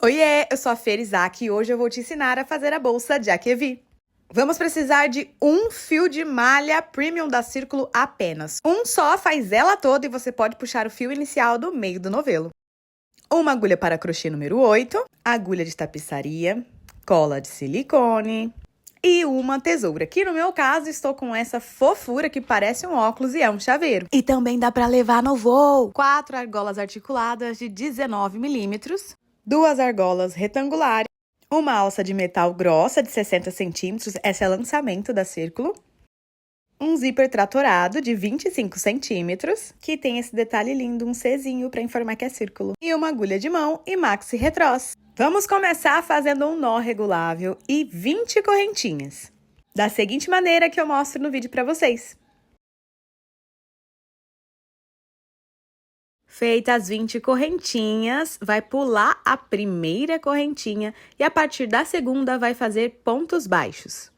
Oiê, eu sou a Fer Isaac e hoje eu vou te ensinar a fazer a bolsa Jack Evi. Vamos precisar de um fio de malha premium da Círculo apenas. Um só faz ela toda e você pode puxar o fio inicial do meio do novelo. Uma agulha para crochê número 8, agulha de tapeçaria, cola de silicone e uma tesoura, que no meu caso estou com essa fofura que parece um óculos e é um chaveiro. E também dá para levar no voo. 4 argolas articuladas de 19 milímetros, 2 argolas retangulares, uma alça de metal grossa de 60 centímetros, esse é lançamento da Círculo, um zíper tratorado de 25 centímetros, que tem esse detalhe lindo, um Czinho para informar que é Círculo, e uma agulha de mão e maxi retrós. Vamos começar fazendo um nó regulável e 20 correntinhas, da seguinte maneira que eu mostro no vídeo para vocês. Feitas as 20 correntinhas, vai pular a primeira correntinha e a partir da segunda vai fazer pontos baixos.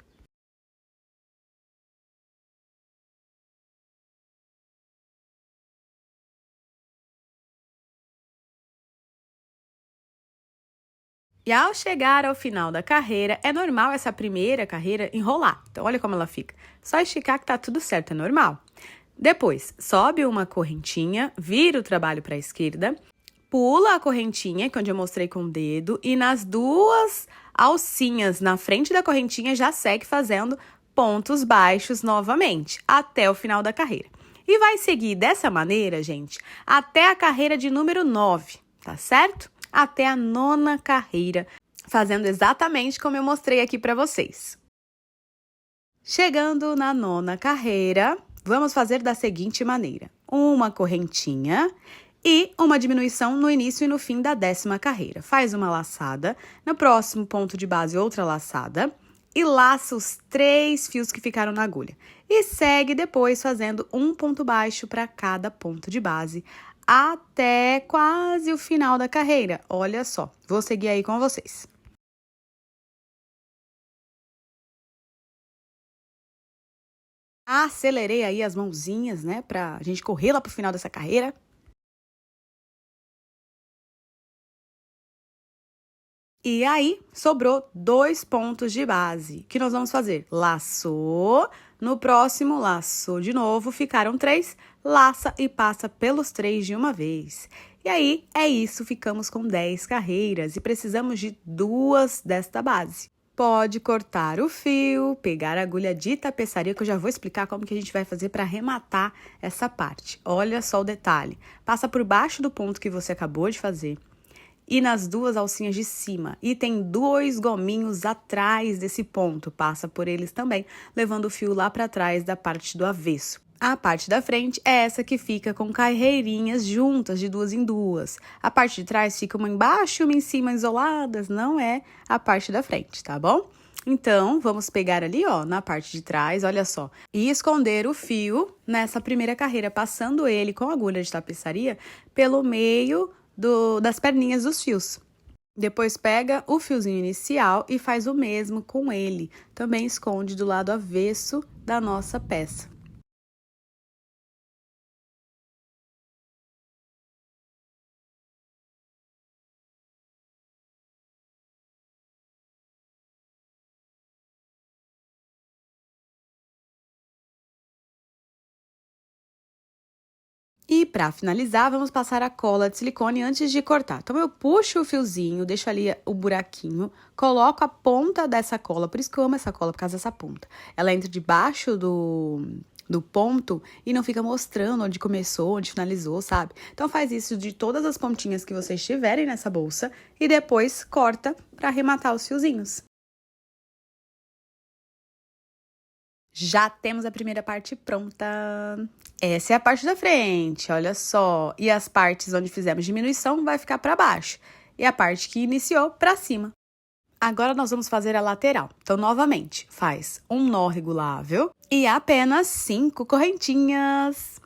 E ao chegar ao final da carreira, é normal essa primeira carreira enrolar. Então, olha como ela fica. Só esticar que tá tudo certo, é normal. Depois, sobe uma correntinha, vira o trabalho para a esquerda, pula a correntinha, que é onde eu mostrei com o dedo, e nas duas alcinhas na frente da correntinha já segue fazendo pontos baixos novamente, até o final da carreira. E vai seguir dessa maneira, gente, até a carreira de número 9, tá certo? Até a 9ª carreira, fazendo exatamente como eu mostrei aqui para vocês. Chegando na 9ª carreira, vamos fazer da seguinte maneira: uma correntinha e uma diminuição no início e no fim da 10ª carreira. Faz uma laçada, no próximo ponto de base outra laçada e laça os 3 fios que ficaram na agulha. E segue depois fazendo um ponto baixo para cada ponto de base, até quase o final da carreira. Olha só, vou seguir aí com vocês. Acelerei aí as mãozinhas, né, pra gente correr lá pro final dessa carreira. E aí, sobrou 2 pontos de base. O que nós vamos fazer? Laçou, no próximo laçou de novo, ficaram 3, laça e passa pelos 3 de uma vez. E aí, é isso, ficamos com 10 carreiras e precisamos de 2 desta base. Pode cortar o fio, pegar a agulha de tapeçaria, que eu já vou explicar como que a gente vai fazer para arrematar essa parte. Olha só o detalhe. Passa por baixo do ponto que você acabou de fazer e nas 2 alcinhas de cima. E tem 2 gominhos atrás desse ponto. Passa por eles também, levando o fio lá para trás da parte do avesso. A parte da frente é essa que fica com carreirinhas juntas, de 2 em 2. A parte de trás fica uma embaixo e uma em cima isoladas, não é a parte da frente, tá bom? Então, vamos pegar ali, ó, na parte de trás, olha só, e esconder o fio nessa primeira carreira, passando ele com agulha de tapeçaria pelo meio das perninhas dos fios. Depois pega o fiozinho inicial e faz o mesmo com ele. Também esconde do lado avesso da nossa peça. E para finalizar, vamos passar a cola de silicone antes de cortar. Então, eu puxo o fiozinho, deixo ali o buraquinho, coloco a ponta dessa cola, por isso que eu amo essa cola, por causa dessa ponta. Ela entra debaixo do ponto e não fica mostrando onde começou, onde finalizou, sabe? Então, faz isso de todas as pontinhas que vocês tiverem nessa bolsa e depois corta para arrematar os fiozinhos. Já temos a primeira parte pronta. Essa é a parte da frente, olha só. E as partes onde fizemos diminuição vai ficar para baixo. E a parte que iniciou para cima. Agora nós vamos fazer a lateral. Então, novamente, faz um nó regulável e apenas 5 correntinhas.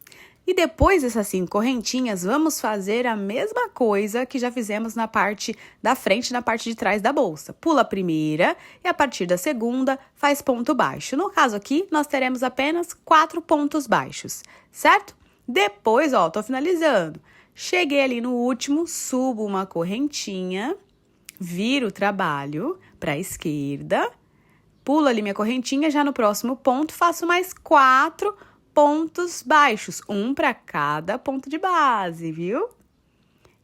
E depois dessas 5 correntinhas, vamos fazer a mesma coisa que já fizemos na parte da frente e na parte de trás da bolsa. Pula a primeira e a partir da segunda faz ponto baixo. No caso aqui, nós teremos apenas 4 pontos baixos, certo? Depois, ó, tô finalizando. Cheguei ali no último, subo uma correntinha viro o trabalho para a esquerda, pulo ali minha correntinha, já no próximo ponto faço mais 4 pontos baixos, um para cada ponto de base, viu?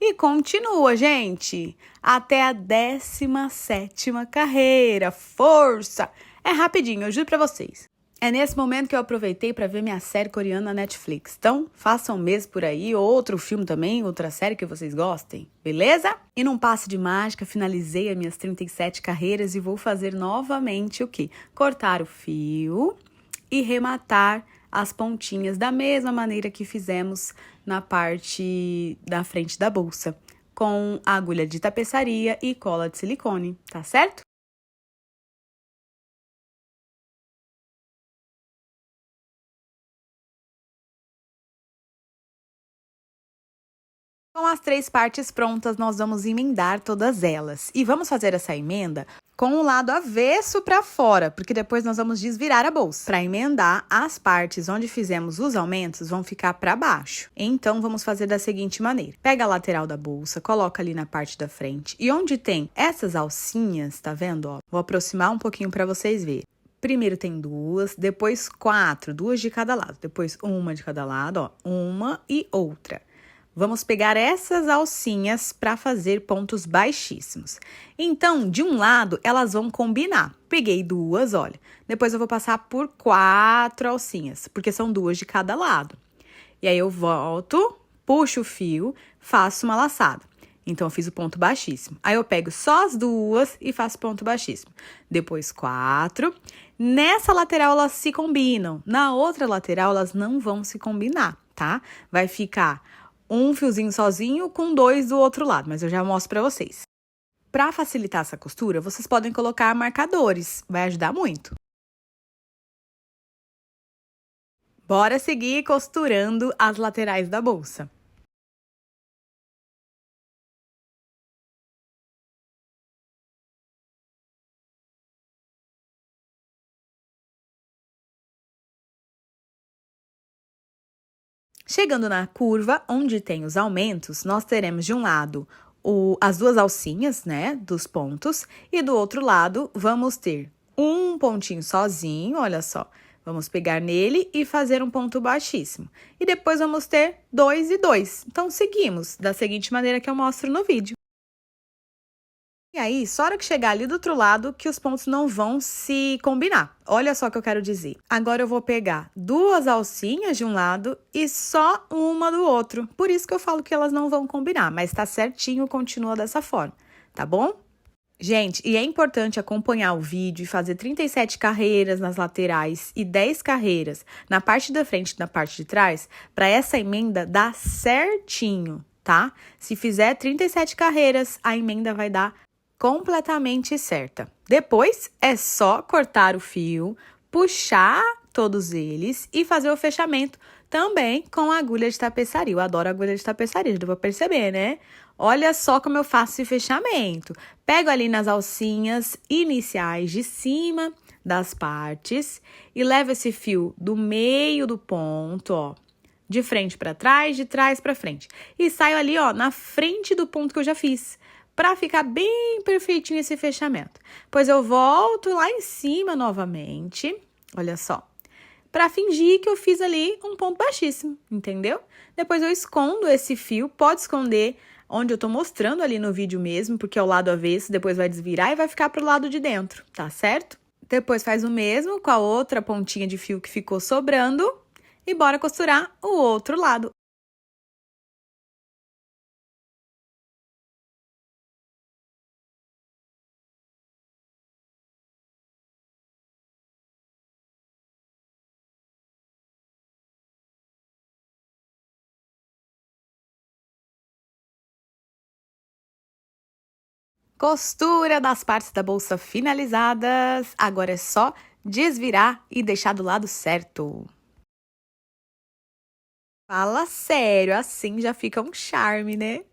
E continua, gente, até a 17ª carreira. Força! É rapidinho, eu juro pra vocês. É nesse momento que eu aproveitei para ver minha série coreana na Netflix. Então, façam o mesmo por aí, ou outro filme também, outra série que vocês gostem, beleza? E num passe de mágica, finalizei as minhas 37 carreiras e vou fazer novamente o quê? Cortar o fio e rematar as pontinhas da mesma maneira que fizemos na parte da frente da bolsa, com a agulha de tapeçaria e cola de silicone, tá certo? Com as 3 partes prontas, nós vamos emendar todas elas. E vamos fazer essa emenda com o lado avesso para fora, porque depois nós vamos desvirar a bolsa. Para emendar, as partes onde fizemos os aumentos vão ficar para baixo. Então, vamos fazer da seguinte maneira. Pega a lateral da bolsa, coloca ali na parte da frente. E onde tem essas alcinhas, tá vendo? Ó, vou aproximar um pouquinho para vocês verem. Primeiro tem 2, depois 4, 2 de cada lado. Depois uma de cada lado, ó, uma e outra. Vamos pegar essas alcinhas para fazer pontos baixíssimos. Então, de um lado, elas vão combinar. Peguei 2, olha. Depois eu vou passar por 4 alcinhas, porque são 2 de cada lado. E aí eu volto, puxo o fio, faço uma laçada. Então, eu fiz o ponto baixíssimo. Aí eu pego só as 2 e faço ponto baixíssimo. Depois 4. Nessa lateral elas se combinam. Na outra lateral elas não vão se combinar, tá? Vai ficar um fiozinho sozinho com 2 do outro lado, mas eu já mostro pra vocês. Para facilitar essa costura, vocês podem colocar marcadores, vai ajudar muito. Bora seguir costurando as laterais da bolsa. Chegando na curva, onde tem os aumentos, nós teremos de um lado as 2 alcinhas, né, dos pontos, e do outro lado vamos ter um pontinho sozinho, olha só. Vamos pegar nele e fazer um ponto baixíssimo. E depois vamos ter 2 e 2. Então, seguimos da seguinte maneira que eu mostro no vídeo. E aí, só a hora que chegar ali do outro lado, que os pontos não vão se combinar. Olha só o que eu quero dizer. Agora eu vou pegar 2 alcinhas de um lado e só uma do outro. Por isso que eu falo que elas não vão combinar, mas tá certinho, continua dessa forma, tá bom? Gente, e é importante acompanhar o vídeo e fazer 37 carreiras nas laterais e 10 carreiras na parte da frente e na parte de trás, para essa emenda dar certinho, tá? Se fizer 37 carreiras, a emenda vai dar completamente certa. Depois é só cortar o fio, puxar todos eles e fazer o fechamento também com a agulha de tapeçaria. Eu adoro agulha de tapeçaria, já deu pra perceber, né? Olha só como eu faço esse fechamento. Pego ali nas alcinhas iniciais de cima das partes e levo esse fio do meio do ponto, ó, de frente para trás, de trás para frente. E saio ali, ó, na frente do ponto que eu já fiz, para ficar bem perfeitinho esse fechamento. Pois eu volto lá em cima novamente, olha só, para fingir que eu fiz ali um ponto baixíssimo, entendeu? Depois eu escondo esse fio, pode esconder onde eu tô mostrando ali no vídeo mesmo, porque é o lado avesso, depois vai desvirar e vai ficar pro lado de dentro, tá certo? Depois faz o mesmo com a outra pontinha de fio que ficou sobrando e bora costurar o outro lado. Costura das partes da bolsa finalizadas. Agora é só desvirar e deixar do lado certo. Fala sério, assim já fica um charme, né?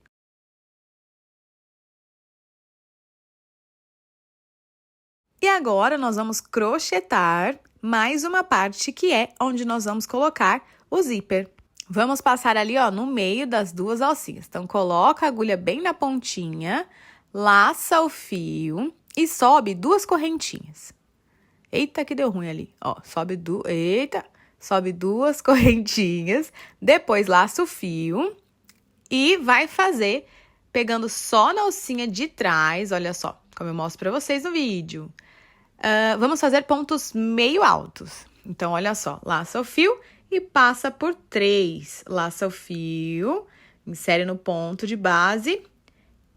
E agora nós vamos crochetar mais uma parte que é onde nós vamos colocar o zíper. Vamos passar ali, ó, no meio das 2 alcinhas. Então, coloca a agulha bem na pontinha, laça o fio e sobe 2 correntinhas. Eita, que deu ruim ali. Ó, sobe 2 correntinhas, depois laça o fio e vai fazer pegando só na alcinha de trás, olha só, como eu mostro pra vocês no vídeo. Vamos fazer pontos meio altos. Então, olha só, laça o fio e passa por 3. Laça o fio, insere no ponto de base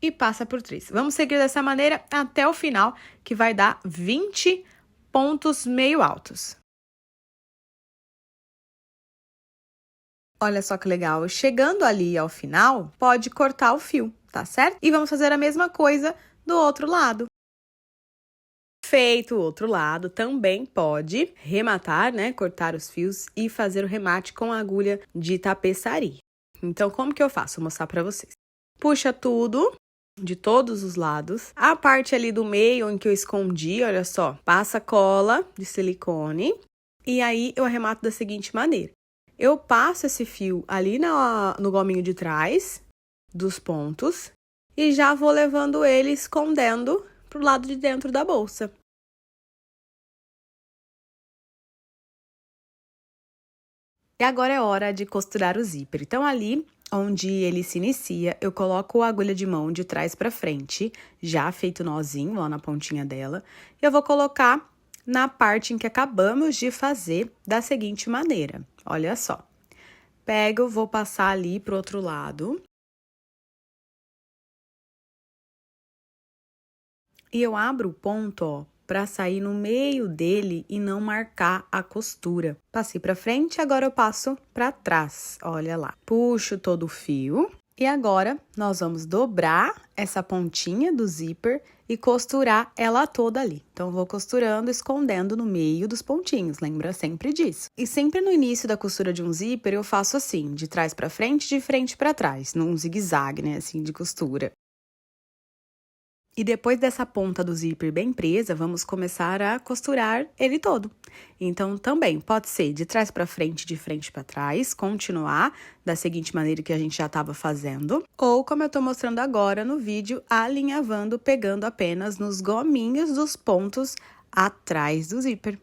e passa por 3. Vamos seguir dessa maneira até o final, que vai dar 20 pontos meio altos. Olha só que legal, chegando ali ao final, pode cortar o fio, tá certo? E vamos fazer a mesma coisa do outro lado. Feito o outro lado, também pode rematar, né? Cortar os fios e fazer o remate com a agulha de tapeçaria. Então, como que eu faço? Vou mostrar pra vocês. Puxa tudo de todos os lados. A parte ali do meio, em que eu escondi, olha só, passa cola de silicone. E aí, eu arremato da seguinte maneira. Eu passo esse fio ali no gominho de trás dos pontos e já vou levando ele escondendo pro lado de dentro da bolsa. E agora é hora de costurar o zíper. Então, ali onde ele se inicia, eu coloco a agulha de mão de trás para frente, já feito nozinho lá na pontinha dela. E eu vou colocar na parte em que acabamos de fazer da seguinte maneira. Olha só. Pego, vou passar ali pro outro lado. E eu abro o ponto, ó, para sair no meio dele e não marcar a costura. Passei para frente, agora eu passo para trás, olha lá. Puxo todo o fio e agora nós vamos dobrar essa pontinha do zíper e costurar ela toda ali. Então, vou costurando, escondendo no meio dos pontinhos, lembra sempre disso. E sempre no início da costura de um zíper, eu faço assim, de trás para frente, de frente para trás, num zigue-zague, né, assim, de costura. E depois dessa ponta do zíper bem presa, vamos começar a costurar ele todo. Então, também pode ser de trás para frente, de frente para trás, continuar da seguinte maneira que a gente já estava fazendo. Ou, como eu tô mostrando agora no vídeo, alinhavando, pegando apenas nos gominhos dos pontos atrás do zíper.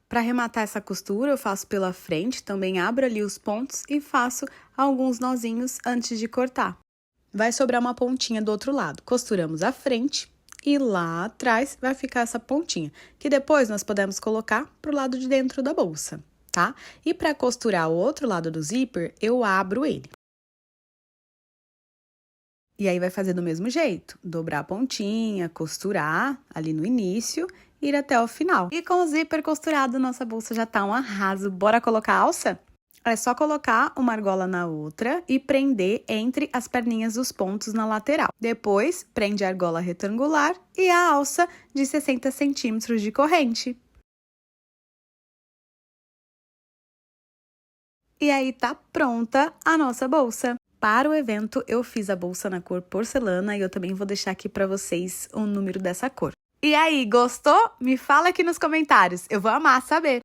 Para arrematar essa costura, eu faço pela frente, também abro ali os pontos e faço alguns nozinhos antes de cortar. Vai sobrar uma pontinha do outro lado. Costuramos a frente e lá atrás vai ficar essa pontinha, que depois nós podemos colocar pro lado de dentro da bolsa, tá? E para costurar o outro lado do zíper, eu abro ele. E aí, vai fazer do mesmo jeito, dobrar a pontinha, costurar ali no início, ir até o final. E com o zíper costurado, nossa bolsa já tá um arraso. Bora colocar a alça? É só colocar uma argola na outra e prender entre as perninhas dos pontos na lateral. Depois, prende a argola retangular e a alça de 60 centímetros de corrente. E aí, tá pronta a nossa bolsa. Para o evento, eu fiz a bolsa na cor porcelana e eu também vou deixar aqui para vocês o número dessa cor. E aí, gostou? Me fala aqui nos comentários, eu vou amar saber!